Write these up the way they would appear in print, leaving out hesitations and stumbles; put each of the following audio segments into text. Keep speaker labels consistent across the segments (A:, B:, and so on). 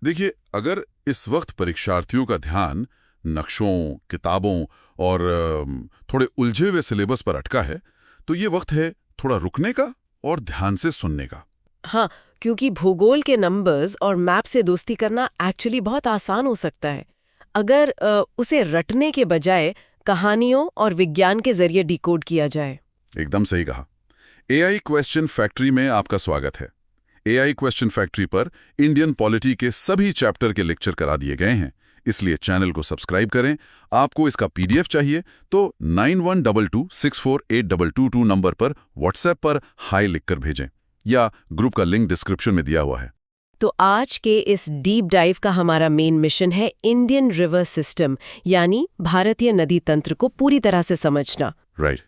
A: देखिए, अगर इस वक्त परीक्षार्थियों का ध्यान नक्शों, किताबों और थोड़े उलझे हुए सिलेबस पर अटका है, तो ये वक्त है थोड़ा रुकने का और ध्यान से सुनने का।
B: हाँ, क्योंकि भूगोल के नंबर्स और मैप से दोस्ती करना एक्चुअली बहुत आसान हो सकता है अगर उसे रटने के बजाय कहानियों और विज्ञान के जरिए डिकोड किया जाए।
A: एकदम सही कहा। एआई क्वेश्चन फैक्ट्री में आपका स्वागत है। एआई क्वेश्चन फैक्ट्री पर इंडियन पॉलिटी के सभी चैप्टर के लेक्चर करा दिए गए हैं, इसलिए चैनल को सब्सक्राइब करें। आपको इसका पीडीएफ चाहिए तो 9122648222 नंबर पर व्हाट्सएप पर हाई लिखकर भेजें, या ग्रुप का लिंक डिस्क्रिप्शन में दिया हुआ है।
B: तो आज के इस डीप डाइव का हमारा मेन मिशन है इंडियन रिवर सिस्टम, यानी भारतीय नदी तंत्र को पूरी तरह से समझना।
A: राइट।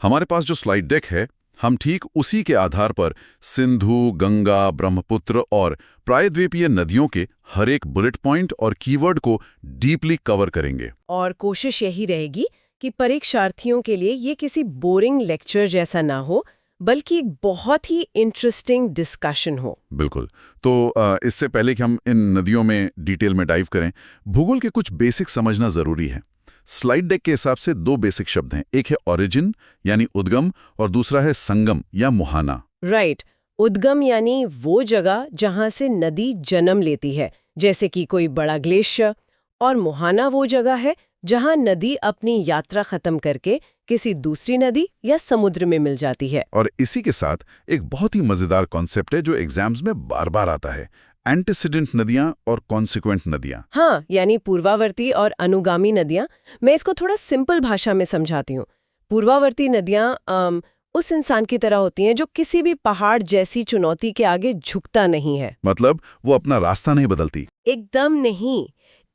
A: हमारे पास जो स्लाइड डेक है, हम ठीक उसी के आधार पर सिंधु, गंगा, ब्रह्मपुत्र और प्रायद्वीपीय नदियों के हर एक बुलेट पॉइंट और कीवर्ड को डीपली कवर करेंगे।
B: और कोशिश यही रहेगी कि परीक्षार्थियों के लिए ये किसी बोरिंग लेक्चर जैसा ना हो, बल्कि एक बहुत ही इंटरेस्टिंग डिस्कशन हो।
A: बिल्कुल। तो इससे पहले कि हम इन नदियों में डिटेल में डाइव करें, भूगोल के कुछ बेसिक समझना जरूरी है। स्लाइड डेक के हिसाब से दो बेसिक शब्द हैं, एक है ओरिजिन यानी उद्गम और दूसरा है संगम या मुहाना।
B: राइट। उद्गम यानी वो जगह जहां से नदी जन्म लेती है, जैसे कि कोई बड़ा ग्लेशियर, और मुहाना वो जगह है जहां नदी अपनी यात्रा खत्म करके किसी दूसरी नदी या समुद्र में मिल जाती है।
A: और इसी के साथ एक बहुत ही मजेदार कॉन्सेप्ट है जो एग्जाम्स में बार बार आता है, एंटीसीडेंट नदियां और कॉन्सिक्वेंट नदियां।
B: हाँ, यानी पूर्वावर्ती और अनुगामी नदियां। मैं इसको थोड़ा सिंपल भाषा में समझाती हूँ। पूर्वावर्ती नदियां उस इंसान की तरह होती हैं जो किसी भी पहाड़ जैसी चुनौती के आगे झुकता नहीं है।
A: मतलब वो अपना रास्ता नहीं बदलती।
B: एकदम नहीं।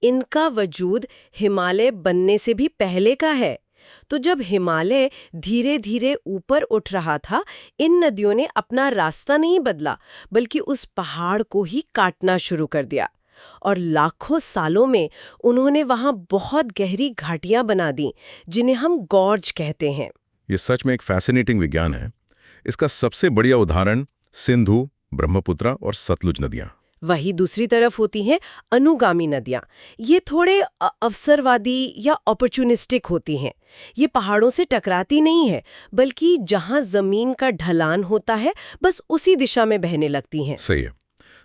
B: इनका वजूद हिमालय बनने से भी पहले का है। तो जब हिमालय धीरे धीरे ऊपर उठ रहा था, इन नदियों ने अपना रास्ता नहीं बदला, बल्कि उस पहाड़ को ही काटना शुरू कर दिया। और लाखों सालों में उन्होंने वहां बहुत गहरी घाटियां बना दी, जिन्हें हम गॉर्ज कहते हैं।
C: ये सच में एक फैसिनेटिंग विज्ञान है। इसका सबसे बढ़िया उदाहरण सिंधु, ब्रह्मपुत्र और सतलुज नदियां।
B: वही दूसरी तरफ होती हैं अनुगामी नदियां। ये थोड़े अवसरवादी या अपॉर्चुनिस्टिक होती हैं। ये पहाड़ों से टकराती नहीं है, बल्कि जहां जमीन का ढलान होता है, बस उसी दिशा में बहने लगती हैं।
C: सही है।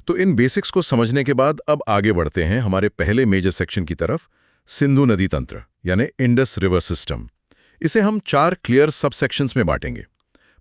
C: तो इन बेसिक्स को समझने के बाद अब आगे बढ़ते हैं हमारे पहले मेजर सेक्शन की तरफ, सिंधु नदी तंत्र यानी इंडस रिवर सिस्टम। इसे हम 4 क्लियर सब सेक्शंस में बांटेंगे।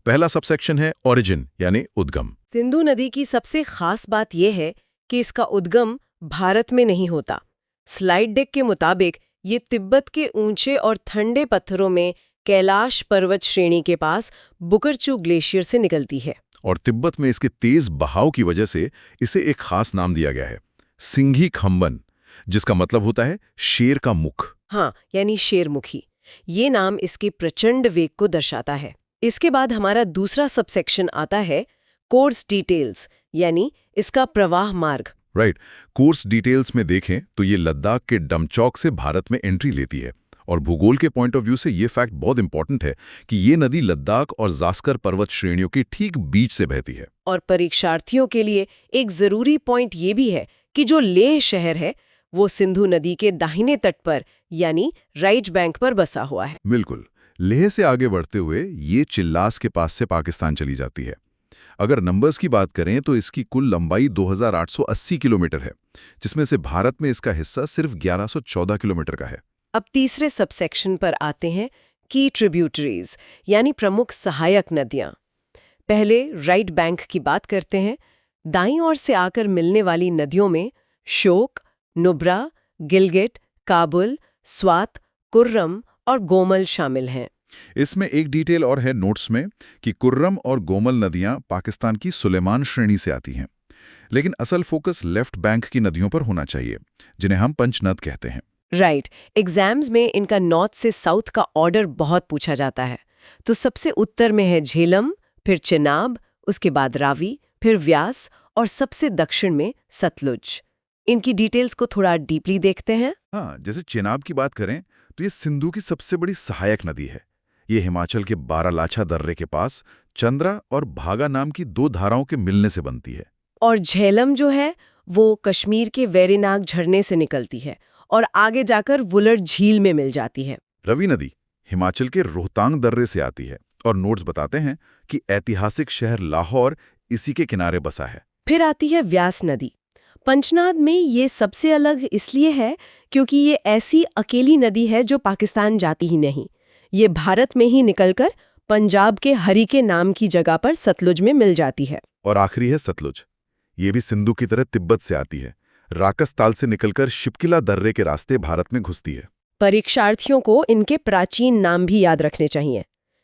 C: पहला सबसेक्शन है ओरिजिन यानी उद्गम।
B: सिंधु नदी की सबसे खास बात यह है कि इसका उद्गम भारत में नहीं होता। स्लाइड डेक के मुताबिक ये तिब्बत के ऊंचे और ठंडे पत्थरों में कैलाश पर्वत श्रेणी के पास बुकरचू ग्लेशियर से निकलती है।
C: और तिब्बत में इसके तेज बहाव की वजह से इसे एक खास नाम दिया गया है, सिंघी खंबन, जिसका मतलब होता है शेर का मुख।
B: हाँ, यानी शेरमुखी। ये नाम इसके प्रचंड वेग को दर्शाता है। इसके बाद हमारा दूसरा सबसेक्शन आता है कोर्स डिटेल्स, यानी इसका प्रवाह मार्ग।
C: राइट। कोर्स डिटेल्स में देखें तो ये लद्दाख के डमचौक से भारत में एंट्री लेती है। और भूगोल के पॉइंट ऑफ व्यू से ये फैक्ट बहुत इंपॉर्टेंट है कि ये नदी लद्दाख और जास्कर पर्वत श्रेणियों के ठीक बीच से बहती है।
B: और परीक्षार्थियों के लिए एक जरूरी पॉइंट ये भी है कि जो लेह शहर है वो सिंधु नदी के दाहिने तट पर, यानी राइट बैंक पर बसा हुआ है।
A: बिल्कुल। लेह से आगे बढ़ते हुए ये चिल्लास के पास से पाकिस्तान चली जाती है। अगर नंबर्स की बात करें तो इसकी कुल लंबाई 2880 किलोमीटर है, जिसमें से भारत में इसका हिस्सा सिर्फ 1114 किलोमीटर का है।
B: अब तीसरे सबसेक्शन पर आते हैं की ट्रिब्यूटरीज, यानी प्रमुख सहायक नदियां। पहले राइट बैंक की बात करते हैं। दाईं ओर से आकर मिलने वाली नदियों में शोक, नुब्रा, गिलगिट, काबुल, स्वात, कुर्रम और गोमल शामिल हैं।
A: इसमें एक डिटेल और है नोट्स में कि कुर्रम और गोमल नदियां पाकिस्तान की सुलेमान श्रेणी से आती हैं, लेकिन असल फोकस लेफ्ट बैंक की नदियों पर होना चाहिए, जिन्हें हम पंचनद कहते हैं।
B: राइट। एग्जाम्स में इनका नॉर्थ से साउथ का ऑर्डर बहुत पूछा जाता है। तो सबसे उत्तर में है झेलम, फिर चिनाब, उसके बाद रावी, फिर व्यास और सबसे दक्षिण में सतलुज। इनकी डिटेल्स को थोड़ा डीपली देखते हैं।
A: हाँ, जैसे चेनाब की बात करें तो ये सिंधु की सबसे बड़ी सहायक नदी है। ये हिमाचल के बारालाछा दर्रे के पास चंद्रा और भागा नाम की 2 धाराओं के मिलने से बनती है।
B: और झेलम जो है वो कश्मीर के वेरीनाग झरने से निकलती है और आगे जाकर वुलर झील में मिल जाती है।
A: रवि नदी हिमाचल के रोहतांग दर्रे से आती है और नोट्स बताते हैं कि ऐतिहासिक शहर लाहौर इसी के किनारे बसा है।
B: फिर आती है व्यास नदी। पंचनाद में ये सबसे अलग इसलिए है क्योंकि ये ऐसी अकेली नदी है जो पाकिस्तान जाती ही नहीं। ये भारत में ही निकलकर पंजाब के हरिके नाम की जगह पर सतलुज में मिल जाती है।
A: और आखिरी है सतलुज। ये भी सिंधु की तरह तिब्बत से आती है, राकस ताल से निकलकर शिपकिला दर्रे के रास्ते भारत में घुसती है।
B: परीक्षार्थियों को इनके प्राचीन नाम भी याद रखने चाहिए।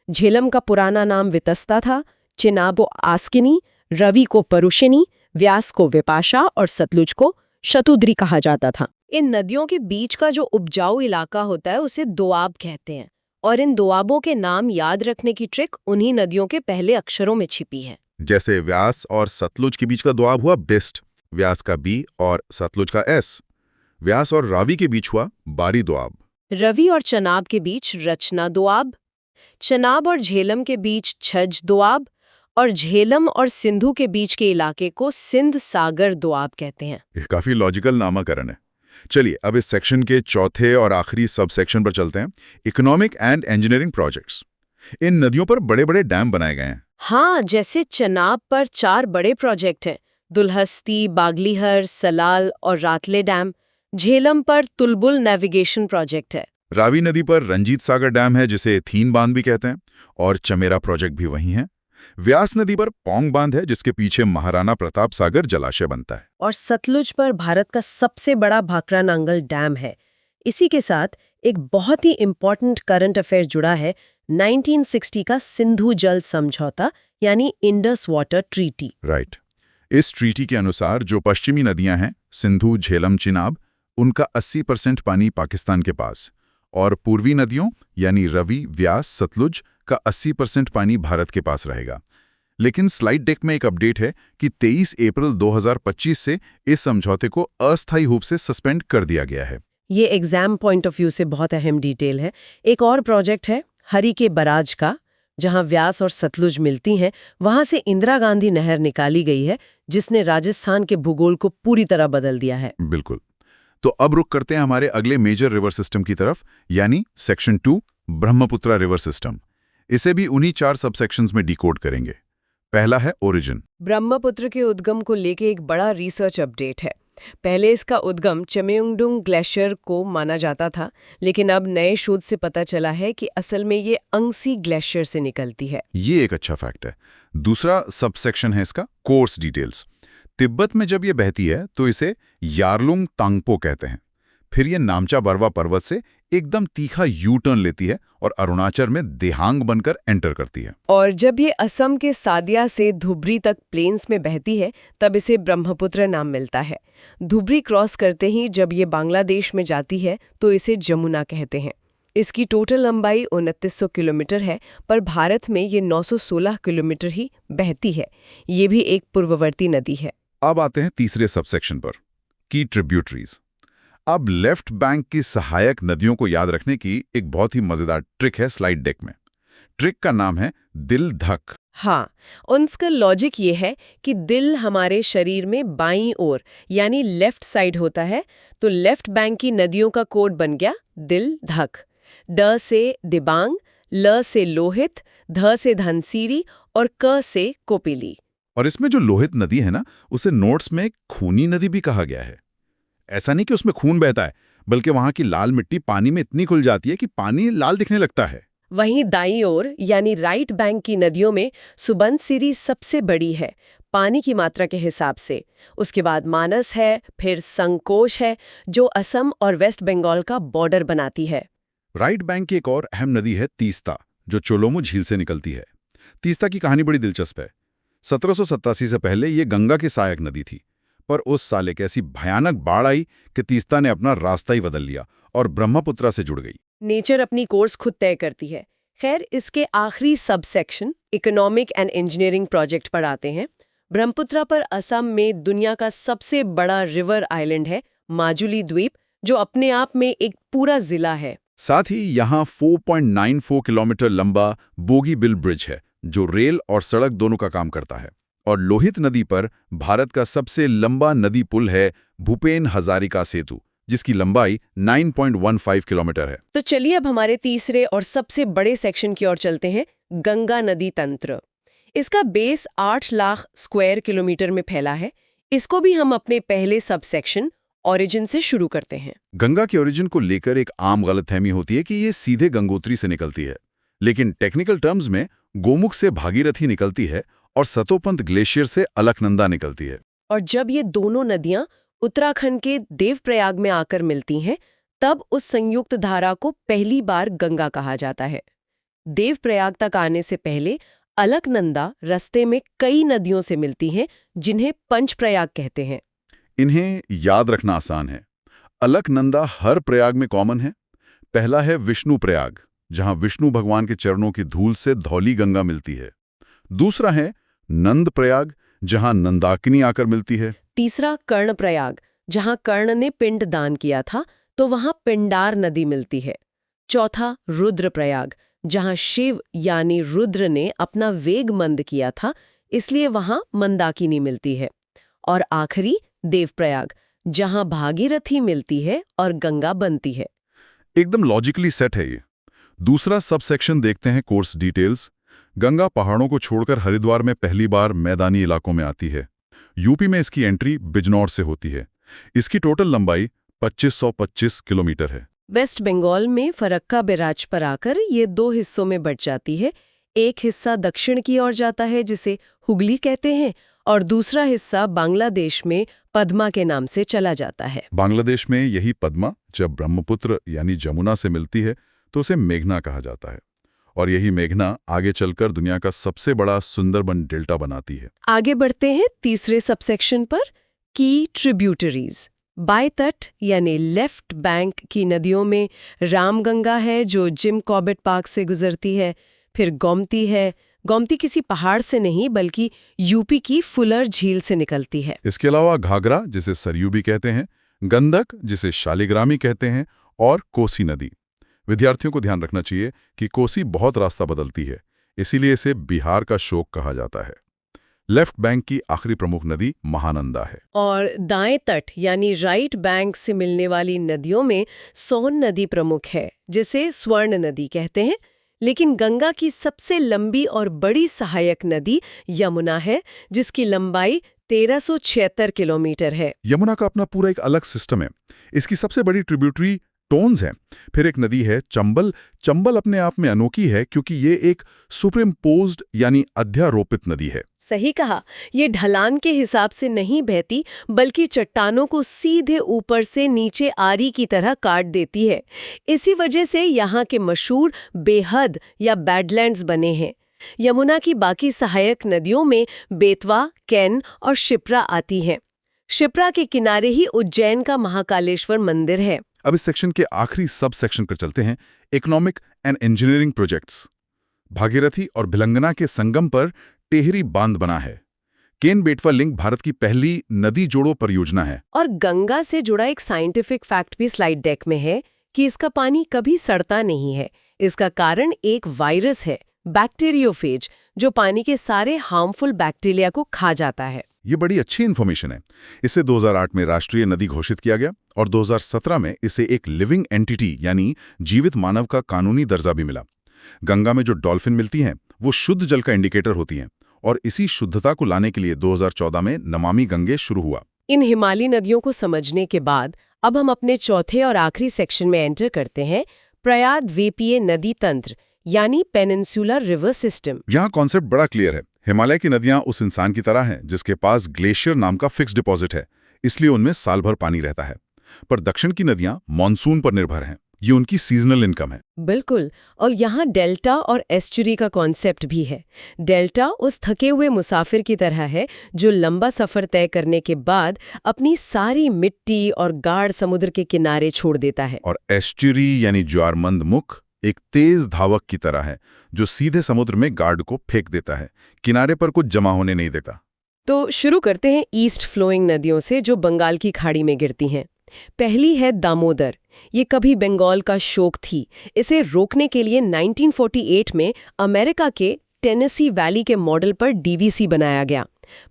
B: झेलम का पुराना नाम वितस्ता था, चिनाब को आस्किनी, रवि को परुशिनी, व्यास को विपाशा और सतलुज को शतुद्री कहा जाता था। इन नदियों के बीच का जो उपजाऊ इलाका होता है उसे दोआब कहते हैं और इन दोआबों के नाम याद रखने की ट्रिक उन्हीं नदियों के पहले अक्षरों में छिपी है।
A: जैसे व्यास और सतलुज के बीच का दोआब हुआ बेस्ट, व्यास का बी और सतलुज का एस। व्यास और रावी के बीच हुआ बारी दोआब।
B: रवि और चनाब के बीच रचना दोआब, चनाब और झेलम के बीच छज दोआब और झेलम और सिंधु के बीच के इलाके को सिंध सागर दोआब कहते हैं।
A: ये काफी लॉजिकल नामकरण है। चलिए अब इस सेक्शन के चौथे और आखिरी सब सेक्शन पर चलते हैं, इकोनॉमिक एंड इंजीनियरिंग प्रोजेक्ट्स। इन नदियों पर बड़े बड़े डैम बनाए गए हैं।
B: हाँ, जैसे चनाब पर 4 बड़े प्रोजेक्ट हैं, दुल्हस्ती, बागलीहर, सलाल और रातले डैम। झेलम पर तुलबुल नेविगेशन प्रोजेक्ट है।
A: रावी नदी पर रंजीत सागर डैम है जिसे थीन बांध भी कहते हैं, और चमेरा प्रोजेक्ट भी वहीं है। व्यास नदी पर पौंग बांध है जिसके पीछे महाराणा प्रताप सागर जलाशय बनता है।
B: और सतलुज पर भारत का सबसे बड़ा भाखरा नांगल डैम है। इसी के साथ एक बहुत ही इम्पोर्टेंट करंट अफेयर जुड़ा है, 1960 का सिंधु जल समझौता यानी इंडस वाटर ट्रीटी।
A: राइट। इस ट्रीटी के अनुसार जो पश्चिमी नदियां हैं, सिंधु, झेलम, चिनाब, उनका 80% पानी पाकिस्तान के पास, और पूर्वी नदियों यानी रवि, व्यास, सतलुज का 80% पानी भारत के पास रहेगा। लेकिन स्लाइड डेक में एक अपडेट है कि 23 अप्रैल 2025 से इस समझौते को अस्थायी रूप से सस्पेंड कर दिया गया है।
B: ये एग्जाम पॉइंट ऑफ व्यू से बहुत अहम डिटेल है। एक और प्रोजेक्ट है हरी के बराज का, जहां व्यास और सतलुज मिलती हैं। वहां से इंदिरा गांधी नहर निकाली गई है जिसने राजस्थान के भूगोल को पूरी तरह बदल दिया है।
A: बिल्कुल। तो अब रुक करते हैं हमारे अगले मेजर रिवर सिस्टम की तरफ, यानी सेक्शन 2 ब्रह्मपुत्रा रिवर सिस्टम। इसे भी उन्हीं 4 सबसेक्शंस में डिकोड करेंगे। पहला है ओरिजिन।
B: ब्रह्मपुत्र के उद्गम को लेके एक बड़ा रिसर्च अपडेट है। पहले इसका उद्गम चमेउंगडुंग ग्लेशियर को माना जाता था, लेकिन अब नए शोध से पता चला है कि असल में ये अंगसी ग्लेशियर से निकलती है।
A: ये एक अच्छा फैक्ट है। दूसरा सबसेक्शन है इसका कोर्स डिटेल्स। तिब्बत में जब ये बहती है तो इसे यारलुंग तांगपो कहते हैं। फिर ये नामचा बरवा पर्वत से एकदम तीखा यू टर्न लेती है और अरुणाचल में देहांग बनकर एंटर करती है।
B: और जब ये असम के सादिया से धुबरी तक प्लेन्स में बहती है तब इसे ब्रह्मपुत्र नाम मिलता है। धुबरी क्रॉस करते ही जब ये बांग्लादेश में जाती है तो इसे जमुना कहते हैं। इसकी टोटल लंबाई 2900 किलोमीटर है, पर भारत में ये 916 किलोमीटर ही बहती है। ये भी एक पूर्ववर्ती नदी है।
A: अब आते हैं तीसरे सबसेक्शन पर, की ट्रिब्यूटरीज। अब लेफ्ट बैंक की सहायक नदियों को याद रखने की एक बहुत ही मजेदार ट्रिक है स्लाइड डेक में। ट्रिक का नाम है दिल धक।
B: हाँ, उनका लॉजिक ये है कि दिल हमारे शरीर में बाईं ओर यानी लेफ्ट साइड होता है, तो लेफ्ट बैंक की नदियों का कोड बन गया दिल धक। ड से दिबांग, ल से लोहित, ध से धनसिरी और क से कोपिली।
A: और इसमें जो लोहित नदी है ना, उसे नोट्स में खूनी नदी भी कहा गया है। ऐसा नहीं कि उसमें खून बहता है, बल्कि वहां की लाल मिट्टी पानी में इतनी घुल जाती है कि पानी लाल दिखने लगता है।
B: वहीं दाईं ओर यानी राइट बैंक की नदियों में सुबनसिरी सबसे बड़ी है पानी की मात्रा के हिसाब से। उसके बाद मानस है, फिर संकोश है जो असम और वेस्ट बंगाल का बॉर्डर बनाती है।
A: राइट बैंक की एक और अहम नदी है तीस्ता, जो चोलोमू झील से निकलती है। तीस्ता की कहानी बड़ी दिलचस्प है। 1787 से पहले ये गंगा की सहायक नदी थी, पर उस साल एक ऐसी भयानक बाढ़ आई कि तीस्ता ने अपना रास्ता ही बदल लिया और ब्रह्मपुत्रा से जुड़ गई।
B: नेचर अपनी कोर्स खुद तय करती है। खैर, इसके आखिरी subsection economic and engineering project पर आते हैं। ब्रह्मपुत्रा पर असम में दुनिया का सबसे बड़ा रिवर आइलैंड है माजुली द्वीप, जो अपने आप में एक पूरा जिला है।
A: साथ ही यहाँ 4.94 किलोमीटर लंबा बोगीबिल ब्रिज है, जो रेल और सड़क दोनों का काम करता है। और लोहित नदी पर भारत का सबसे लंबा नदी पुल है भूपेन हजारिका सेतु, जिसकी लंबाई 9.15 किलोमीटर है।
B: तो चलिए अब हमारे तीसरे और सबसे बड़े सेक्शन की ओर चलते हैं, गंगा नदी तंत्र। इसका बेस 8 लाख स्क्वायर किलोमीटर में फैला है। इसको भी हम अपने पहले सब सेक्शन ओरिजिन से शुरू करते हैं।
A: गंगा के ओरिजिन को लेकर एक आम गलतफहमी होती है कि ये सीधे गंगोत्री से निकलती है, लेकिन टेक्निकल टर्म्स में गोमुख से भागीरथी निकलती है और सतोपंत ग्लेशियर से अलकनंदा निकलती है।
B: और जब ये दोनों नदियां उत्तराखंड के देवप्रयाग में आकर मिलती हैं, तब उस संयुक्त धारा को पहली बार गंगा कहा जाता है। देवप्रयाग तक आने से पहले अलकनंदा रास्ते में कई नदियों से मिलती हैं, जिन्हें पंचप्रयाग कहते हैं।
A: इन्हें याद रखना आसान है। अलकनंदा हर प्रयाग में कॉमन है। पहला है विष्णु प्रयाग, जहां विष्णु भगवान के चरणों की धूल से धौली गंगा मिलती है। दूसरा है नंद प्रयाग, जहां नंदाकिनी आकर मिलती है।
B: तीसरा कर्ण प्रयाग, जहां कर्ण ने पिंड दान किया था, तो वहां पिंडार नदी मिलती है। चौथा रुद्र प्रयाग, जहां शिव यानी रुद्र ने अपना वेग मंद किया था, इसलिए वहां मंदाकिनी मिलती है। और आखिरी देवप्रयाग, जहां भागीरथी मिलती है और गंगा बनती है।
A: एकदम लॉजिकली सेट है ये। दूसरा सब सेक्शन देखते हैं, कोर्स डिटेल्स। गंगा पहाड़ों को छोड़कर हरिद्वार में पहली बार मैदानी इलाकों में आती है। यूपी में इसकी एंट्री बिजनौर से होती है। इसकी टोटल लंबाई 2525 किलोमीटर है।
B: वेस्ट बंगाल में फरक्का बैराज पर आकर ये 2 हिस्सों में बंट जाती है। एक हिस्सा दक्षिण की ओर जाता है, जिसे हुगली कहते हैं, और दूसरा हिस्सा बांग्लादेश में पद्मा के नाम से चला जाता है।
A: बांग्लादेश में यही पद्मा जब ब्रह्मपुत्र यानी जमुना से मिलती है तो उसे मेघना कहा जाता है, और यही मेघना आगे चलकर दुनिया का सबसे बड़ा सुंदरबन डेल्टा बनाती है।
B: आगे बढ़ते हैं तीसरे सबसेक्शन पर, की ट्रिब्यूटरीज। बाएं तट यानी लेफ्ट बैंक की नदियों में रामगंगा है, जो जिम कॉर्बेट पार्क से गुजरती है। फिर गोमती है। गोमती किसी पहाड़ से नहीं बल्कि यूपी की फुलर झील से निकलती है।
A: इसके अलावा घाघरा, जिसे सरयू भी कहते हैं, गंडक, जिसे शालिग्रामी कहते हैं, और कोसी नदी। विद्यार्थियों को ध्यान रखना चाहिए कि कोसी बहुत रास्ता बदलती है, इसीलिए इसे बिहार का शोक कहा जाता है। लेफ्ट बैंक की आखिरी प्रमुख नदी महानंदा है।
B: और दाएं तट यानी राइट बैंक से मिलने वाली नदियों में सोन नदी प्रमुख है, जिसे स्वर्ण नदी कहते हैं। लेकिन गंगा की सबसे लंबी और बड़ी सहायक नदी यमुना है, जिसकी लंबाई 1376 किलोमीटर है।
A: यमुना का अपना पूरा एक अलग सिस्टम है। इसकी सबसे बड़ी ट्रिब्यूटरी टोन्स है। फिर एक नदी है चंबल। चंबल अपने आप में अनोखी है क्योंकि ये एक सुपरइम्पोज्ड यानी अध्यारोपित नदी है।
B: सही कहा, ये ढलान के हिसाब से नहीं बहती, बल्कि चट्टानों को सीधे ऊपर से नीचे आरी की तरह काट देती है। इसी वजह से यहाँ के मशहूर बेहद या बैडलैंड्स बने हैं। यमुना की बाकी सहायक नदियों में बेतवा, कैन और शिप्रा आती हैं। शिप्रा के किनारे ही उज्जैन का महाकालेश्वर मंदिर है।
A: अब इस सेक्शन के आखिरी सब सेक्शन पर चलते हैं, economic and engineering projects. Bhagirathi और भिलंगना के संगम पर टेहरी बांध बना है। केन बेटवा लिंक भारत की पहली नदी जोड़ो परियोजना है।
B: और गंगा से जुड़ा एक साइंटिफिक फैक्ट भी स्लाइड डेक में है कि इसका पानी कभी सड़ता नहीं है। इसका कारण एक वायरस है, बैक्टीरियोफेज, जो पानी के सारे हार्मफुल बैक्टीरिया को खा जाता है।
A: ये बड़ी अच्छी इन्फॉर्मेशन है। इसे 2008 में राष्ट्रीय नदी घोषित किया गया और 2017 में इसे एक लिविंग एंटिटी यानी जीवित मानव का कानूनी दर्जा भी मिला। गंगा में जो डॉल्फिन मिलती हैं वो शुद्ध जल का इंडिकेटर होती हैं, और इसी शुद्धता को लाने के लिए 2014 में नमामि गंगे शुरू हुआ।
B: इन हिमालयी नदियों को समझने के बाद अब हम अपने चौथे और आखिरी सेक्शन में एंटर करते हैं, प्रायद्वीपीय नदी तंत्र यानी पेनिनसुलर रिवर सिस्टम।
A: यहाँ कॉन्सेप्ट बड़ा क्लियर है। हिमालय की नदियां उस इंसान की तरह हैं जिसके पास ग्लेशियर नाम का फिक्स डिपॉजिट है, इसलिए उनमें साल भर पानी रहता है। पर दक्षिण की नदियां मॉनसून पर निर्भर हैं। ये उनकी सीजनल इनकम है।
B: बिल्कुल, और यहाँ डेल्टा और एस्चुरी का कॉन्सेप्ट भी है। डेल्टा उस थके हुए मुसाफिर की तरह है जो लंबा सफर तय करने के बाद अपनी सारी मिट्टी और गाढ़ समुद्र के किनारे छोड़ देता है।
A: और एस्चुरी यानी ज्वारमंद मुख एक तेज धावक की तरह है जो सीधे समुद्र में गार्ड को फेंक देता है, किनारे पर कुछ जमा होने नहीं देता।
B: तो शुरू करते हैं ईस्ट फ्लोइंग नदियों से जो बंगाल की खाड़ी में गिरती हैं। पहली है दामोदर। ये कभी बंगाल का शोक थी। इसे रोकने के लिए 1948 में अमेरिका के टेनेसी वैली के मॉडल पर डीवीसी बनाया गया।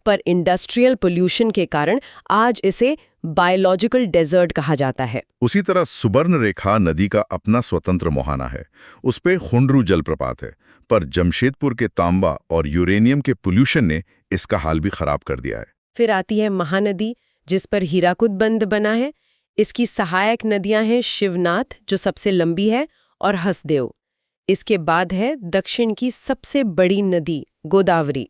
B: पर इंडस्ट्रियल पोल्यूशन के कारण आज इसे बायोलॉजिकल डेजर्ट कहा जाता है।
C: उसी तरह सुबर्ण रेखा नदी का अपना स्वतंत्र मुहाना है। उस पे हुंड्रू जलप्रपात है, पर जमशेदपुर के तांबा और यूरेनियम के पोल्यूशन ने इसका हाल भी खराब कर दिया है।
B: फिर आती है महानदी, जिस पर हीराकुद बंद बना है। इसकी सहायक नदियां हैं शिवनाथ, जो सबसे लंबी है, और हसदेव। इसके बाद है दक्षिण की सबसे बड़ी नदी गोदावरी।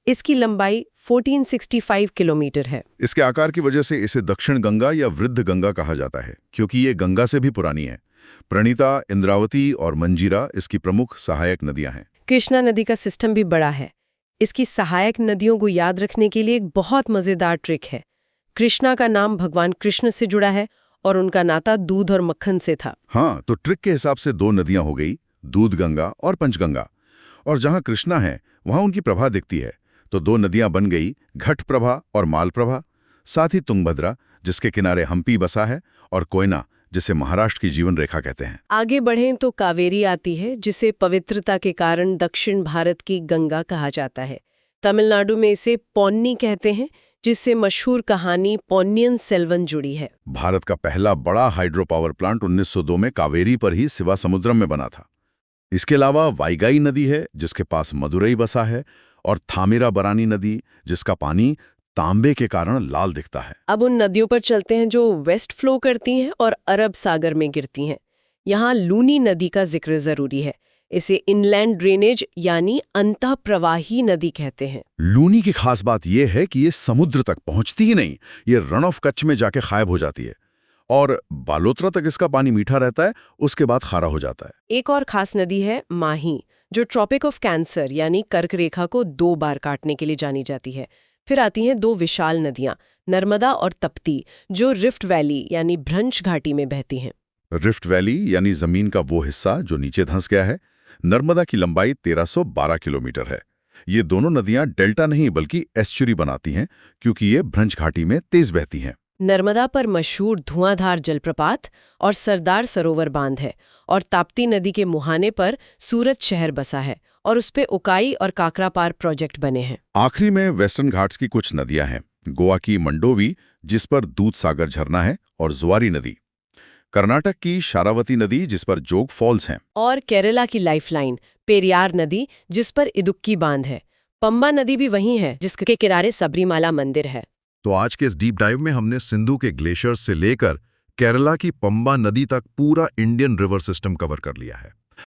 B: इसकी लंबाई 1465 किलोमीटर है।
C: इसके आकार की वजह से इसे दक्षिण गंगा या वृद्ध गंगा कहा जाता है, क्योंकि ये गंगा से भी पुरानी है। प्रणीता, इंद्रावती और मंजीरा इसकी प्रमुख सहायक नदियां हैं।
B: कृष्णा नदी का सिस्टम भी बड़ा है। इसकी सहायक नदियों को याद रखने के लिए एक बहुत मजेदार ट्रिक है। कृष्णा का नाम भगवान कृष्ण से जुड़ा है और उनका नाता दूध और मक्खन से था।
C: हाँ, तो ट्रिक के हिसाब से 2 नदियां हो गई, दूध गंगा और पंचगंगा। और जहां कृष्णा है वहां उनकी प्रभा दिखती है, तो 2 नदियां बन गई, घट प्रभा और माल प्रभा। साथ ही तुंगभद्रा, जिसके किनारे हम्पी बसा है, और कोयना, जिसे महाराष्ट्र की जीवन रेखा कहते हैं।
B: आगे बढ़ें तो कावेरी आती है, जिसे पवित्रता के कारण दक्षिण भारत की गंगा कहा जाता है। तमिलनाडु में इसे पौन्नी कहते हैं, जिससे मशहूर कहानी पोन्नियन सेल्वन जुड़ी है।
C: भारत का पहला बड़ा हाइड्रो पावर प्लांट 1902 में कावेरी पर ही शिवा समुद्रम में बना था। इसके अलावा वाइगाई नदी है, जिसके पास मदुरई बसा है, और थामिराबरानी नदी, जिसका पानी तांबे के कारण लाल दिखता है।
B: अब उन नदियों पर चलते हैं जो वेस्ट फ्लो करती हैं और अरब सागर में गिरती हैं। यहाँ लूनी नदी का जिक्र जरूरी है। इसे इनलैंड ड्रेनेज यानी अंतःप्रवाही नदी कहते हैं।
C: लूनी की खास बात यह है कि ये समुद्र तक पहुंचती ही नहीं, ये रन ऑफ कच्छ में जाके गायब हो जाती है, और बालोतरा तक इसका पानी मीठा रहता है, उसके बाद खारा हो जाता है।
B: एक और खास नदी है माही, जो ट्रॉपिक ऑफ कैंसर यानी कर्क रेखा को 2 बार काटने के लिए जानी जाती है। फिर आती हैं 2 विशाल नदियां, नर्मदा और तप्ती, जो रिफ्ट वैली यानी भ्रंश घाटी में बहती हैं।
C: रिफ्ट वैली यानी जमीन का वो हिस्सा जो नीचे धंस गया है। नर्मदा की लंबाई 1312 किलोमीटर है। ये दोनों नदियां डेल्टा नहीं बल्कि एस्चुरी बनाती हैं, क्योंकि ये भ्रंश घाटी में तेज बहती हैं।
B: नर्मदा पर मशहूर धुआंधार जलप्रपात और सरदार सरोवर बांध है, और ताप्ती नदी के मुहाने पर सूरत शहर बसा है, और उस पे उकाई और काकरापार प्रोजेक्ट बने हैं।
C: आखिरी में वेस्टर्न घाट्स की कुछ नदियां हैं। गोवा की मंडोवी, जिस पर दूध सागर झरना है, और जुआरी नदी। कर्नाटक की शारावती नदी, जिस पर जोग फॉल्स हैं।
B: और केरला की लाइफलाइन पेरियार नदी, जिस पर इदुक्की बांध है। पंबा नदी भी वहीं है, जिसके किनारे सबरीमाला मंदिर है।
C: तो आज के इस डीप डाइव में हमने सिंधु के ग्लेशियर्स से लेकर केरला की पंबा नदी तक पूरा इंडियन रिवर सिस्टम कवर कर लिया है।